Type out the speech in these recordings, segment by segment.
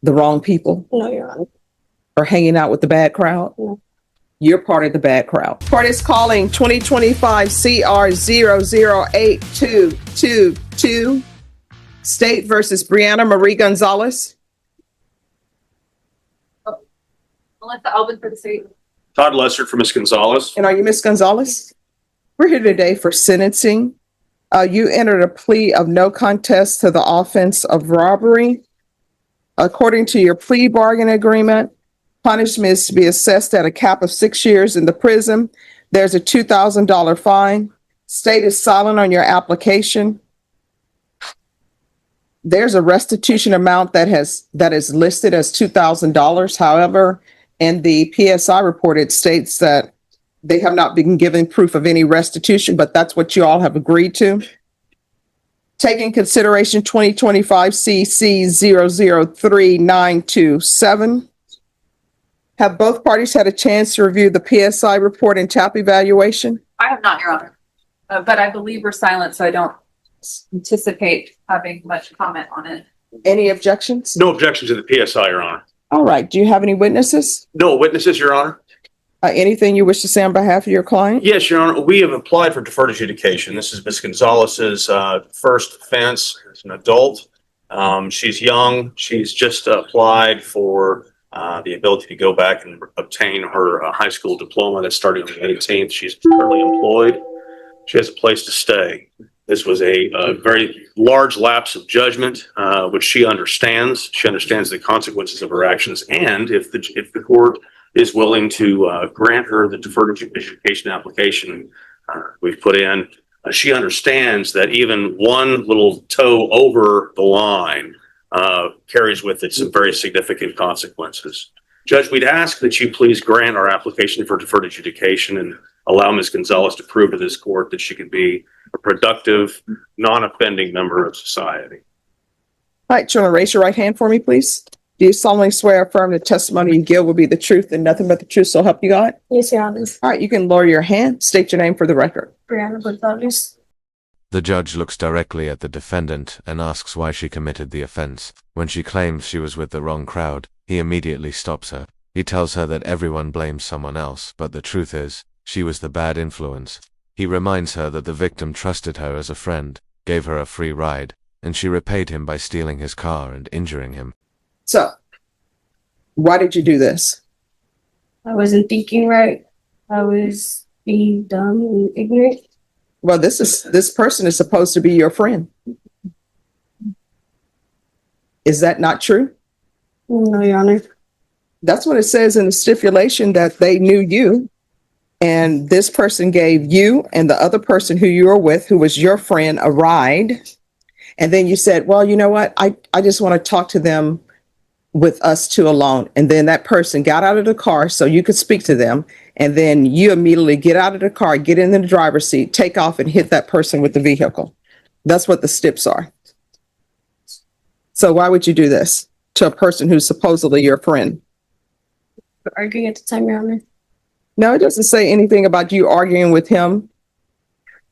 the wrong people? No, Your Honor. Or hanging out with the bad crowd? No. You're part of the bad crowd. Court is calling 2025 CR 008222 State versus Brianna Marie Gonzalez. Melissa Albin for the state. Todd Lessard for Ms. Gonzalez. And are you Miss Gonzalez? We're here today for sentencing. You entered a plea of no contest to the offense of robbery. According to your plea bargain agreement, punishment is to be assessed at a cap of 6 years in the prison. There's a $2,000 fine. State is silent on your application. There's a restitution amount that is listed as $2,000. However, in the PSI report, it states that they have not been given proof of any restitution, but that's what you all have agreed to. Taking consideration 2025 CC 003927. Have both parties had a chance to review the PSI report and TAP evaluation? I have not, Your Honor. But I believe we're silent, so I don't anticipate having much comment on it. Any objections? No objection to the PSI, Your Honor. All right. Do you have any witnesses? No witnesses, Your Honor. Anything you wish to say on behalf of your client? Yes, Your Honor. We have applied for deferred adjudication. This is Ms. Gonzalez's first offense as an adult. She's young. She's just applied for the ability to go back and obtain her high school diploma that's starting on the 18th. She's currently employed. She has a place to stay. This was a very large lapse of judgment, which she understands. She understands the consequences of her actions. And if the court is willing to grant her the deferred adjudication application we've put in, she understands that even one little toe over the line carries with it some very significant consequences. Judge, we'd ask that you please grant our application for deferred adjudication and allow Ms. Gonzalez to prove to this court that she can be a productive, non-offending member of society. All right, Jonah, raise your right hand for me, please. Do you solemnly swear or affirm the testimony you give will be the truth and nothing but the truth, so help you God? Yes, Your Honor. All right, you can lower your hand. State your name for the record. Brianna Gonzalez. The judge looks directly at the defendant and asks why she committed the offense. When she claims she was with the wrong crowd, he immediately stops her. He tells her that everyone blames someone else, but the truth is, she was the bad influence. He reminds her that the victim trusted her as a friend, gave her a free ride, and she repaid him by stealing his car and injuring him. So, why did you do this? I wasn't thinking right. I was being dumb and ignorant. Well, this person is supposed to be your friend. Is that not true? No, Your Honor. That's what it says in the stipulation, that they knew you, and this person gave you and the other person who you were with, who was your friend, a ride. And then you said, well, you know what? I just want to talk to them with us two alone. And then that person got out of the car so you could speak to them. And then you immediately get out of the car, get in the driver's seat, take off and hit that person with the vehicle. That's what the stips are. So why would you do this to a person who's supposedly your friend? Arguing at the time, Your Honor. No, it doesn't say anything about you arguing with him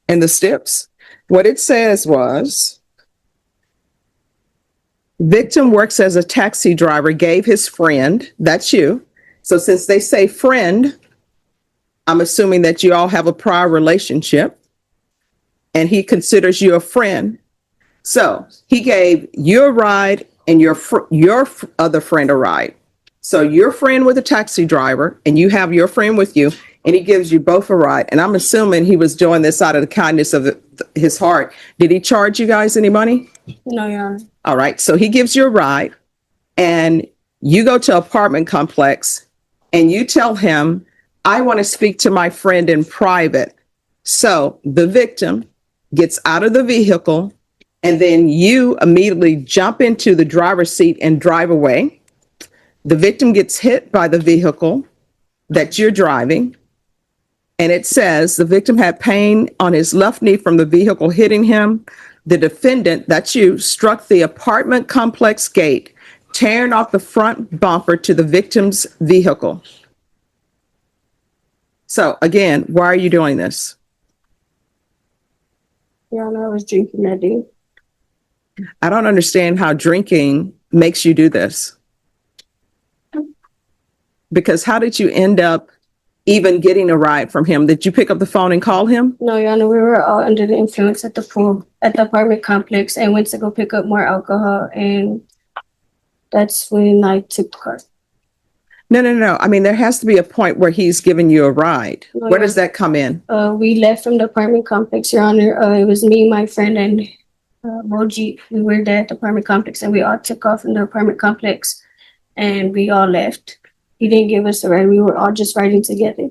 in the stips. What it says was, victim works as a taxi driver, gave his friend, that's you. So since they say friend, I'm assuming that you all have a prior relationship and he considers you a friend. So he gave you a ride and your other friend a ride. So your friend with a taxi driver and you have your friend with you and he gives you both a ride. And I'm assuming he was doing this out of the kindness of his heart. Did he charge you guys any money? No, Your Honor. All right. So he gives you a ride and you go to an apartment complex and you tell him, I want to speak to my friend in private. So the victim gets out of the vehicle and then you immediately jump into the driver's seat and drive away. The victim gets hit by the vehicle that you're driving. And it says the victim had pain on his left knee from the vehicle hitting him. The defendant, that's you, struck the apartment complex gate, tearing off the front bumper to the victim's vehicle. So again, why are you doing this? Your Honor, I was drinking that day. I don't understand how drinking makes you do this. Because how did you end up even getting a ride from him? Did you pick up the phone and call him? No, Your Honor, we were all under the influence at the pool, at the apartment complex, and went to go pick up more alcohol, and that's when I took the car. No. I mean, there has to be a point where he's giving you a ride. No, Where Your does that come in? We left from the apartment complex, Your Honor. It was me, my friend, and Moji. We were there at the apartment complex, and we all took off from the apartment complex, and we all left. He didn't give us a ride. We were all just riding together.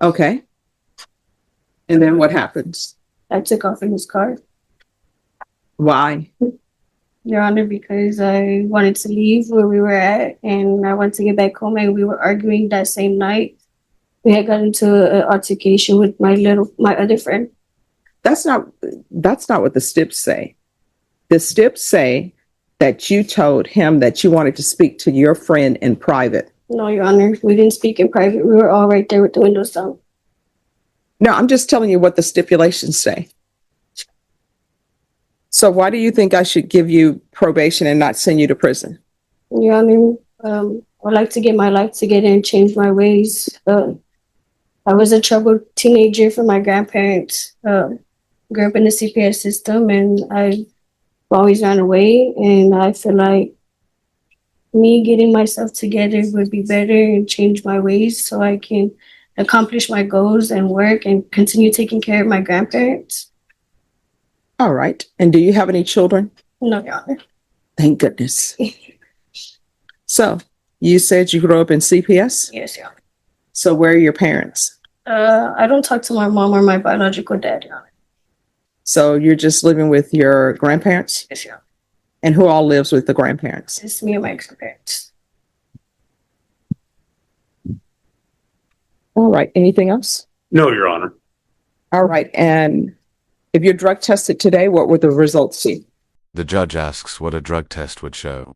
Okay. And then what happens? I took off in his car, Why? Your Honor, because I wanted to leave where we were at, and I wanted to get back home, and we were arguing that same night. We had got into an altercation with my other friend. That's not what the stips say. The stips say that you told him that you wanted to speak to your friend in private. No, Your Honor, we didn't speak in private. We were all right there with the windows down. No, I'm just telling you what the stipulations say. So why do you think I should give you probation and not send you to prison? Your Honor, I'd like to get my life together and change my ways. I was a troubled teenager for my grandparents. Grew up in the CPS system, and I always ran away. And I feel like me getting myself together would be better and change my ways so I can accomplish my goals and work and continue taking care of my grandparents. All right. And do you have any children? No, Your Honor. Thank goodness. So you said you grew up in CPS? Yes, Your Honor. So where are your parents? I don't talk to my mom or my biological dad, Your Honor. So you're just living with your grandparents? Yes, Your Honor. And who all lives with the grandparents? It's me and my grandparents. All right. Anything else? No, Your Honor. All right. And if you're drug tested today, what would the results be? The judge asks what a drug test would show.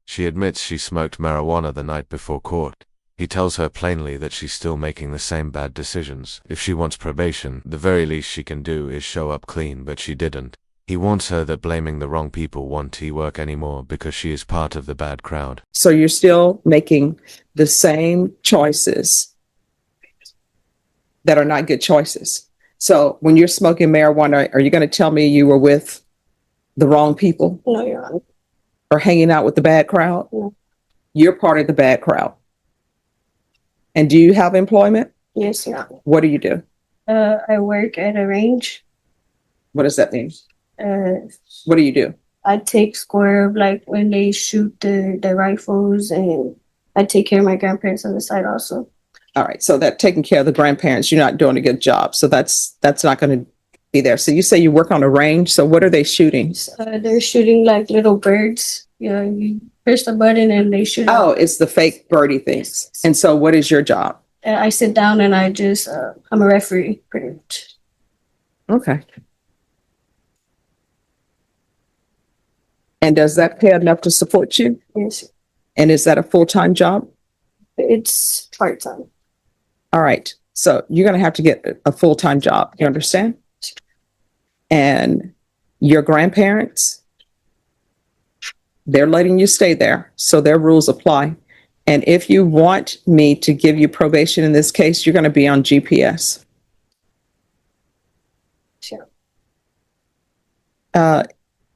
She admits she smoked marijuana the night before court. He tells her plainly that she's still making the same bad decisions. If she wants probation, the very least she can do is show up clean, but she didn't. He warns her that blaming the wrong people won't work anymore because she is part of the bad crowd. So you're still making the same choices that are not good choices. So when you're smoking marijuana, are you going to tell me you were with the wrong people No, Your Honor. or hanging out with the bad crowd? No. You're part of the bad crowd. And do you have employment? Yes, Your Honor. What do you do? I work at a range. What does that mean? Uh, What do you do? I take score of like when they shoot the rifles, and I take care of my grandparents on the side also. All right. So that taking care of the grandparents, you're not doing a good job. So that's not going to be there. So you say you work on a range. So what are they shooting? They're shooting like little birds. You push the button and they shoot. Oh, it's the fake birdie things. And so what is your job? I sit down and I just, I'm a referee pretty much. Okay. And does that pay enough to support you? Yes, And is that a full-time job? it's part-time. All right. So you're going to have to get a full-time job. You understand? And your grandparents, they're letting you stay there. So their rules apply. And if you want me to give you probation in this case, you're going to be on GPS. Sure.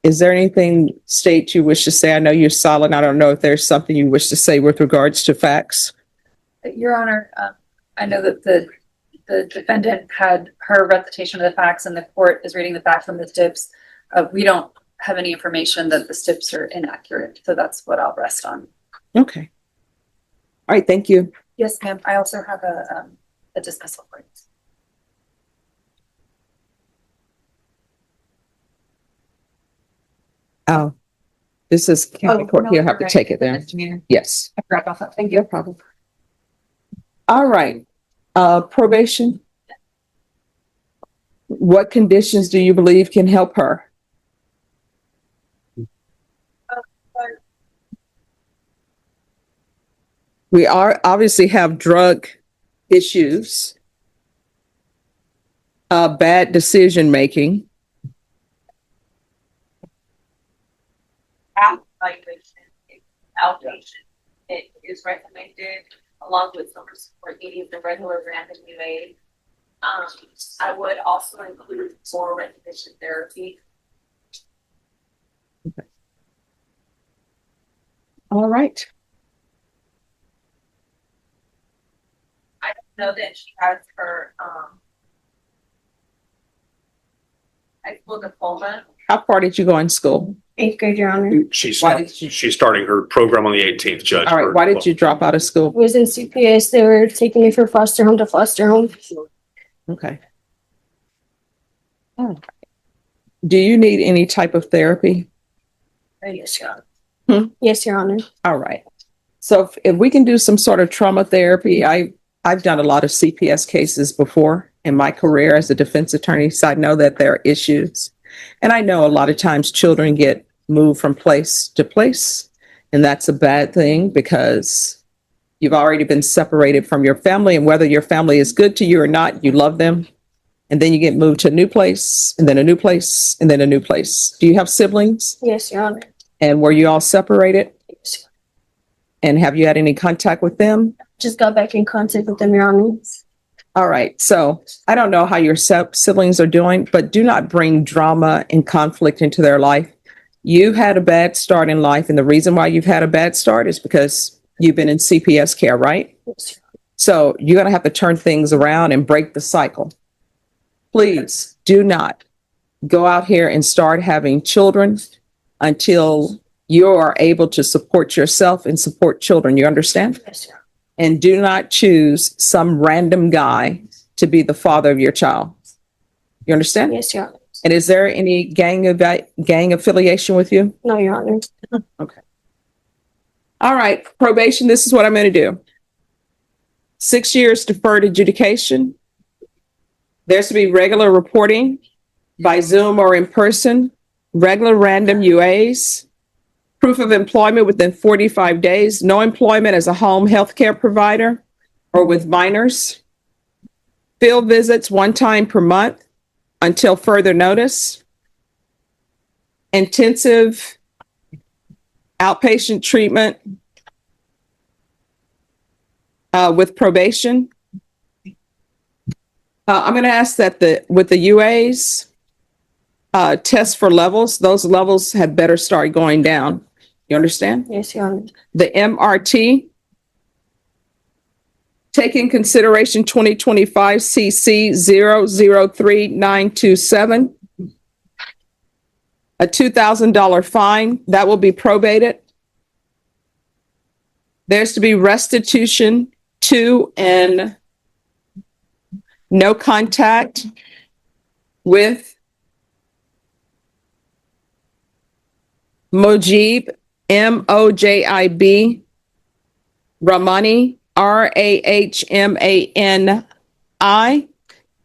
Is there anything, State, you wish to say? I know you're silent. I don't know if there's something you wish to say with regards to facts. Your Honor, I know that the defendant had her recitation of the facts and the court is reading the facts from the stips. We don't have any information that the stips are inaccurate. So that's what I'll rest on. Okay. All right. Thank you. Yes, ma'am. I also have a dismissal for you. Oh, this is county court. no, You'll have to right. take it there. Misdemeanor. Yes. I forgot about that. Thank you. No problem. All right. Probation. What conditions do you believe can help her? We obviously have drug issues, bad decision making. Outpatient. it is recommended along with summer support meetings and regular random UA. I would also include more recognition therapy. All right. I know that she has her high school diploma. How far did you go in school? 8th grade, Your Honor. She's Why did you- she's starting her program on the 18th, Judge. All right. Why did you drop out of I school? was in CPS. They were taking me from foster home to foster home. Okay. All right. Do you need any type of therapy? Yes, Your Honor. Hmm? Yes, Your Honor. All right. So if we can do some sort of trauma therapy, I've done a lot of CPS cases before in my career as a defense attorney, so I know that there are issues. And I know a lot of times children get moved from place to place, and that's a bad thing because you've already been separated from your family, and whether your family is good to you or not, you love them. And then you get moved to a new place, and then a new place, and then a new place. Do you have siblings? Yes, Your Honor. And were you all separated? Yes. And have you had any contact with them? Just got back in contact with them, Your Honor. All right. So I don't know how your siblings are doing, but do not bring drama and conflict into their life. You had a bad start in life, and the reason why you've had a bad start is because you've been in CPS care, right? Yes. So you're going to have to turn things around and break the cycle. Please do not go out here and start having children until you are able to support yourself and support children. You understand? Yes, Your Honor. And do not choose some random guy to be the father of your child. You understand? Yes, Your Honor. And is there any gang affiliation with you? No, Your Honor. Okay. All right. Probation. This is what I'm going to do. 6 years deferred adjudication. There's to be regular reporting by Zoom or in person, regular random UAs, proof of employment within 45 days, no employment as a home health care provider or with minors, field visits 1 time per month until further notice, intensive outpatient treatment with probation. I'm going to ask that with the UAs, test for levels, those levels had better start going down. You understand? Yes, Your Honor. The MRT, take in consideration 2025 CC 003927, a $2,000 fine that will be probated. There's to be restitution to and no contact with Mojib, Mojib, Rahmani, Rahmani,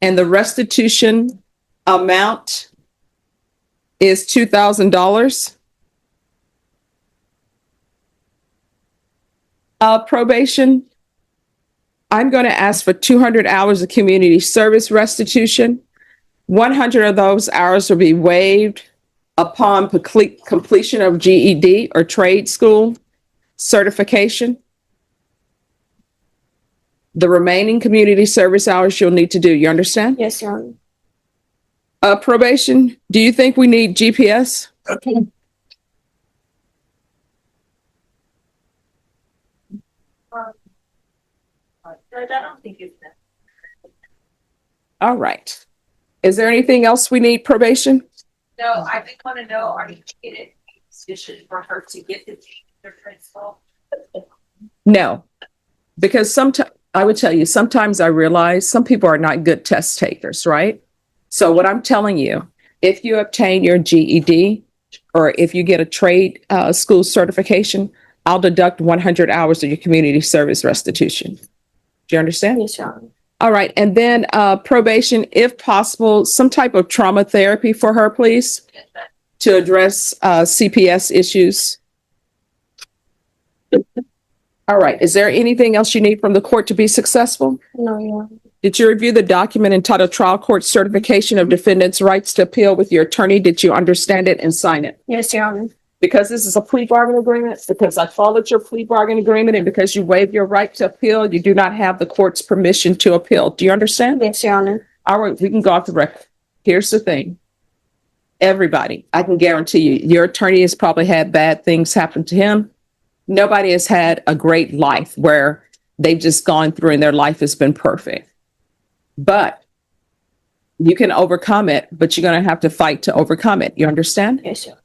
and the restitution amount is $2,000. Probation, I'm going to ask for 200 hours of community service restitution. 100 of those hours will be waived upon completion of GED or trade school certification. The remaining community service hours you'll need to do. You understand? Yes, Your Honor. Probation, do you think we need GPS? Judge, I don't think it's that. All right. Is there anything else we need, probation? No, I just want to know, are you in a position for her to get the principal? No, because sometimes I would tell you, sometimes I realize some people are not good test takers, right? So what I'm telling you, if you obtain your GED or if you get a trade school certification, I'll deduct 100 hours of your community service restitution. Do you understand? Yes, Your Honor. All right. And then probation, if possible, some type of trauma therapy for her, please, to address CPS issues. All right. Is there anything else you need from the court to be successful? No, Your Honor. Did you review the document entitled Trial Court Certification of Defendant's Rights to Appeal with your attorney? Did you understand it and sign it? Yes, Your Honor. Because this is a plea bargain agreement, because I followed your plea bargain agreement, and because you waived your right to appeal, you do not have the court's permission to appeal. Do you understand? Yes, Your Honor. All right, we can go off the record. Here's the thing. Everybody, I can guarantee you, your attorney has probably had bad things happen to him. Nobody has had a great life where they've just gone through and their life has been perfect. But you can overcome it, but you're going to have to fight to overcome it. You understand? Yes, sir.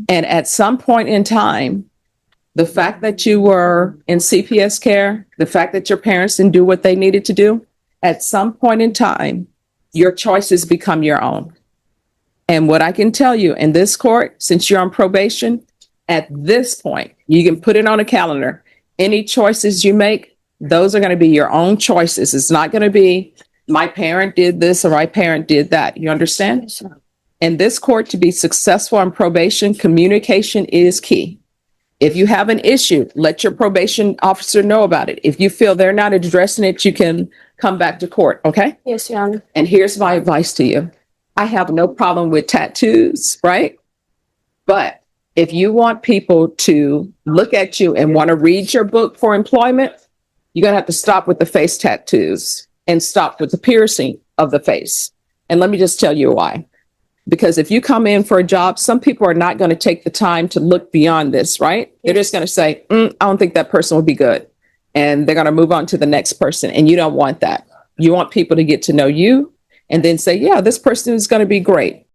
And at some point in time, the fact that you were in CPS care, the fact that your parents didn't do what they needed to do, at some point in time, your choices become your own. And what I can tell you in this court, since you're on probation, at this point, you can put it on a calendar. Any choices you make, those are going to be your own choices. It's not going to be my parent did this or my parent did that. You understand? Yes, sir. In this court, to be successful on probation, communication is key. If you have an issue, let your probation officer know about it. If you feel they're not addressing it, you can come back to court, okay? Yes, Your Honor. And here's my advice to you. I have no problem with tattoos, right? But if you want people to look at you and want to read your book for employment, you're going to have to stop with the face tattoos and stop with the piercing of the face. And let me just tell you why. Because if you come in for a job, some people are not going to take the time to look beyond this, right? They're just going to say, I don't think that person will be good. And they're going to move on to the next person. And you don't want that. You want people to get to know you and then say, yeah, this person is going to be great.